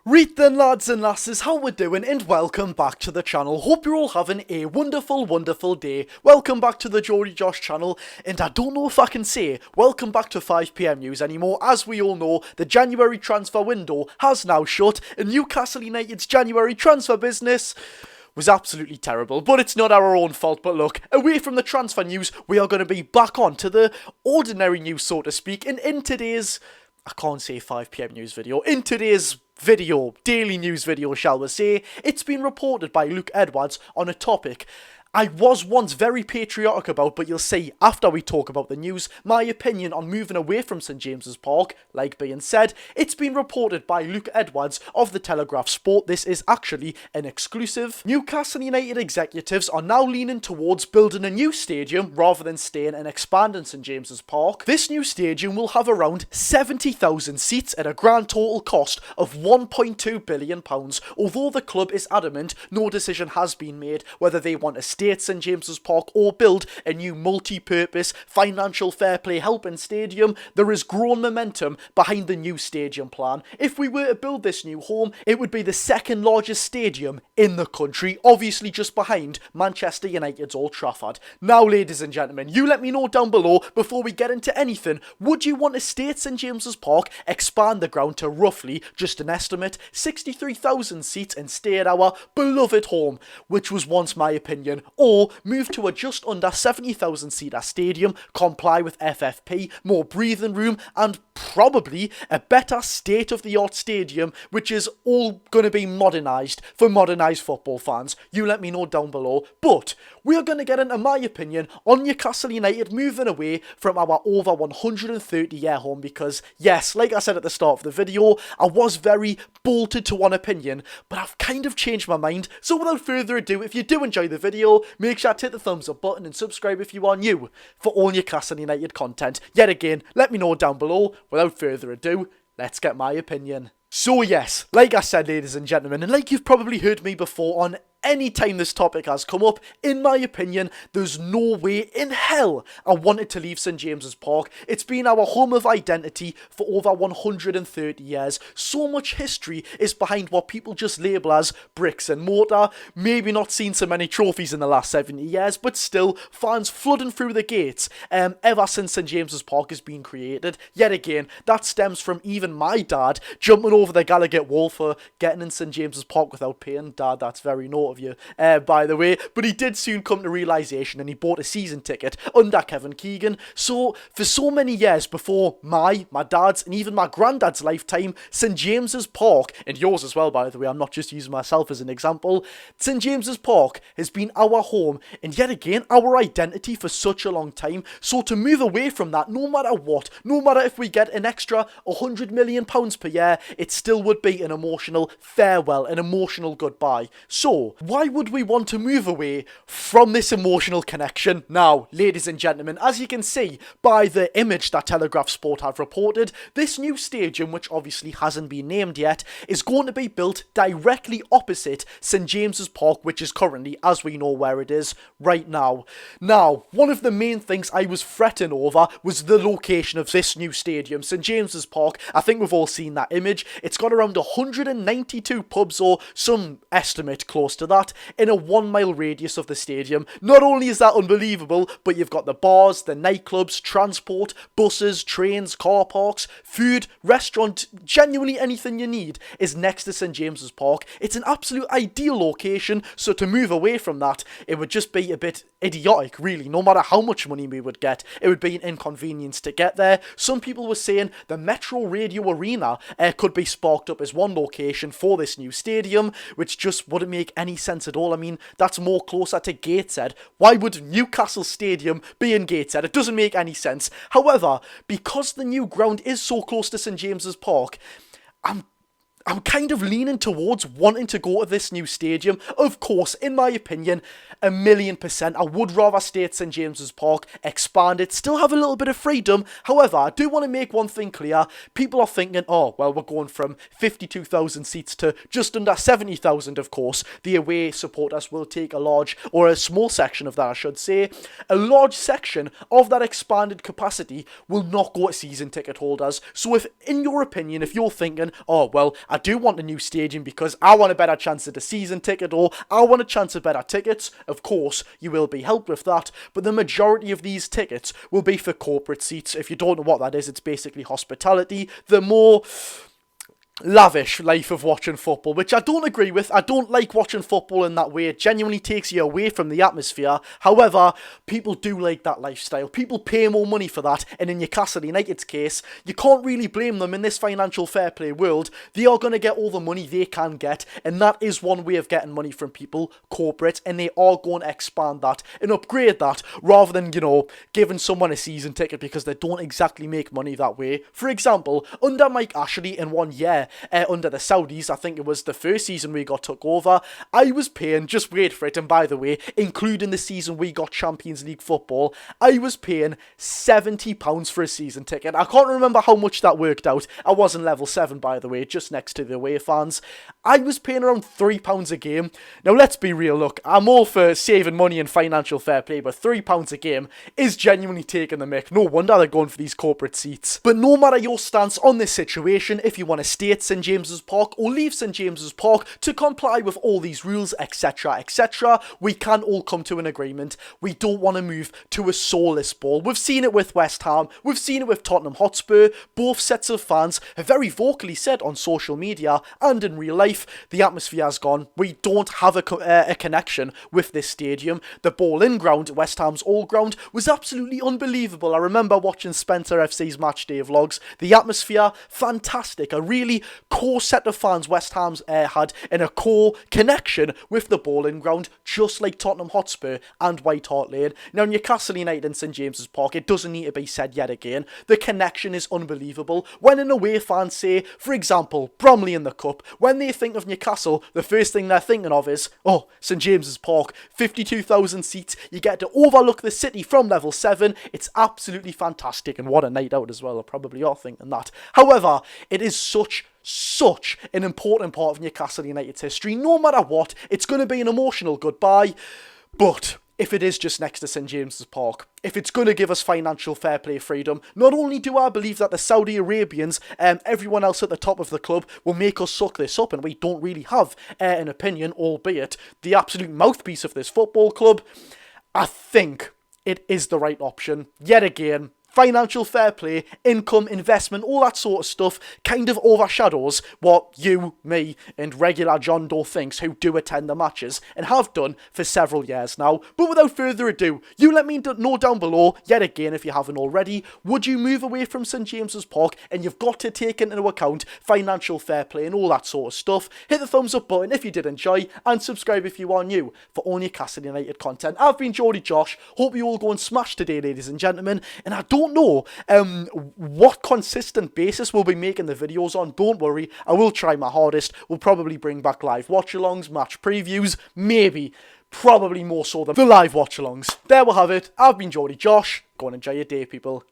Right then, lads and lasses, how we doing, and welcome back to the channel. Hope you're all having a wonderful day. Welcome back to the Josh channel, and I don't know if I can say welcome back to 5pm news anymore. As we all know, the January transfer window has now shut, and Newcastle United's January transfer business was absolutely terrible, but it's not our own fault. But look, away from the transfer news, we are going to be back on to the ordinary news, so to speak, and in today's, I can't say 5pm news video, in today's daily news video, shall we say, it's been reported by Luke Edwards on a topic I was once very patriotic about, but you'll see after we talk about the news, my opinion on moving away from St James's Park. Like being said, it's been reported by Luke Edwards of the Telegraph Sport. This is actually an exclusive. Newcastle United executives are now leaning towards building a new stadium rather than staying and expanding St James's Park. This new stadium will have around 70,000 seats at a grand total cost of £1.2 billion. Although the club is adamant no decision has been made whether they want to stay at St James's Park or build a new multi-purpose, financial fair play helping stadium, there is growing momentum behind the new stadium plan. If we were to build this new home, it would be the second largest stadium in the country, obviously just behind Manchester United's Old Trafford. Now, ladies and gentlemen, you let me know down below before we get into anything, would you want to stay at St James's Park, expand the ground to roughly, just an estimate, 63,000 seats and stay at our beloved home, which was once my opinion, or move to a just under 70,000 seater stadium, comply with FFP, more breathing room, and probably a better state-of-the-art stadium, which is all going to be modernised for modernised football fans. You let me know down below. But we are going to get into my opinion on Newcastle United moving away from our over 130-year home, because yes, like I said at the start of the video, I was very bolted to one opinion, but I've kind of changed my mind. So without further ado, if you do enjoy the video, make sure to hit the thumbs up button and subscribe if you are new for all Newcastle United content. Yet again, let me know down below. Without further ado, let's get my opinion. So yes, like I said, ladies and gentlemen, and like you've probably heard me before on any time this topic has come up, in my opinion, there's no way in hell I wanted to leave St James's Park. It's been our home of identity for over 130 years. So much history is behind what people just label as bricks and mortar. Maybe not seen so many trophies in the last 70 years, but still, fans flooding through the gates ever since St James's Park has been created. Yet again, that stems from even my dad jumping over the Gallagher wall for getting in St James's Park without paying. Dad, that's very naughty of you, by the way, but he did soon come to realisation and he bought a season ticket under Kevin Keegan. So for so many years before my dad's and even my granddad's lifetime, St James's Park, and yours as well by the way, I'm not just using myself as an example, St James's Park has been our home and yet again our identity for such a long time. So to move away from that, no matter what, no matter if we get an extra £100 million per year, it still would be an emotional farewell, an emotional goodbye. So why would we want to move away from this emotional connection? Now, ladies and gentlemen, as you can see by the image that Telegraph Sport have reported, this new stadium, which obviously hasn't been named yet, is going to be built directly opposite St James's Park, which is currently, as we know, where it is right now. Now, one of the main things I was fretting over was the location of this new stadium. St James's Park, I think we've all seen that image. It's got around 192 pubs, or some estimate close to that, in a 1 mile radius of the stadium. Not only is that unbelievable, but you've got the bars, the nightclubs, transport, buses, trains, car parks, food, restaurant, genuinely anything you need is next to St James's Park. It's an absolute ideal location, so to move away from that, it would just be a bit idiotic, really. No matter how much money we would get, it would be an inconvenience to get there. Some people were saying the Metro Radio Arena could be sparked up as one location for this new stadium, which just wouldn't make any sense at all. I mean, that's more closer to Gateshead. Why would Newcastle Stadium be in Gateshead? It doesn't make any sense. However, because the new ground is so close to St James's Park, I'm kind of leaning towards wanting to go to this new stadium. Of course, in my opinion, 1,000,000%, I would rather stay at St James's Park, expand it, still have a little bit of freedom. However, I do want to make one thing clear. People are thinking, oh, well, we're going from 52,000 seats to just under 70,000, of course. The away supporters will take a large, or a small section of that, I should say. A large section of that expanded capacity will not go to season ticket holders. So if, in your opinion, if you're thinking, oh, well, I do want a new stadium because I want a better chance at a season ticket, or I want a chance at better tickets. Of course, you will be helped with that, but the majority of these tickets will be for corporate seats. If you don't know what that is, it's basically hospitality. The more lavish life of watching football, which I don't agree with. I don't like watching football in that way. It genuinely takes you away from the atmosphere. However, people do like that lifestyle. People pay more money for that, and in Newcastle United's case, you can't really blame them in this financial fair play world. They are going to get all the money they can get, and that is one way of getting money from people, corporate, and they are going to expand that and upgrade that rather than, giving someone a season ticket because they don't exactly make money that way. For example, under Mike Ashley in 1 year, under the Saudis, I think it was the first season we got took over, I was paying, just wait for it, and by the way, including the season we got Champions League football, I was paying £70 for a season ticket. I can't remember how much that worked out. I was in level 7, by the way, just next to the away fans. I was paying around £3 a game. Now, let's be real, look, I'm all for saving money and financial fair play, but £3 a game is genuinely taking the mick. No wonder they're going for these corporate seats. But no matter your stance on this situation, if you want to stay at St James's Park or leave St James's Park to comply with all these rules, etc, etc, we can all come to an agreement. We don't want to move to a soulless ball. We've seen it with West Ham, we've seen it with Tottenham Hotspur. Both sets of fans have very vocally said on social media and in real life, the atmosphere has gone. We don't have a connection with this stadium. The Ball-In ground, West Ham's old ground, was absolutely unbelievable. I remember watching Spencer FC's match day vlogs. The atmosphere, fantastic. A really core set of fans West Ham's had, and a core connection with the Ball-In ground, just like Tottenham Hotspur and White Hart Lane. Now, Newcastle United and St James's Park, it doesn't need to be said yet again, the connection is unbelievable. When an away fan say, for example, Bromley in the Cup, when they think of Newcastle, the first thing they're thinking of is, oh, St James's Park, 52,000 seats, you get to overlook the city from level 7, it's absolutely fantastic, and what a night out as well, they probably are thinking that. However, it is such an important part of Newcastle United's history. No matter what, it's going to be an emotional goodbye, but if it is just next to St James's Park, if it's going to give us financial fair play freedom, not only do I believe that the Saudi Arabians and everyone else at the top of the club will make us suck this up, and we don't really have an opinion, albeit the absolute mouthpiece of this football club, I think it is the right option. Yet again, financial fair play, income, investment, all that sort of stuff kind of overshadows what you, me, and regular John Doe thinks who do attend the matches and have done for several years now. But without further ado, you let me know down below, yet again if you haven't already, would you move away from St James's Park? And you've got to take into account financial fair play and all that sort of stuff. Hit the thumbs up button if you did enjoy, and subscribe if you are new for all Newcastle United content. I've been Geordie Josh, hope you all go and smash today, ladies and gentlemen, and I don't know what consistent basis we'll be making the videos on. Don't worry, I will try my hardest. We'll probably bring back live watch-alongs, match previews, maybe, probably more so than the live watch-alongs. There we'll have it. I've been Geordie Josh. Go and enjoy your day, people.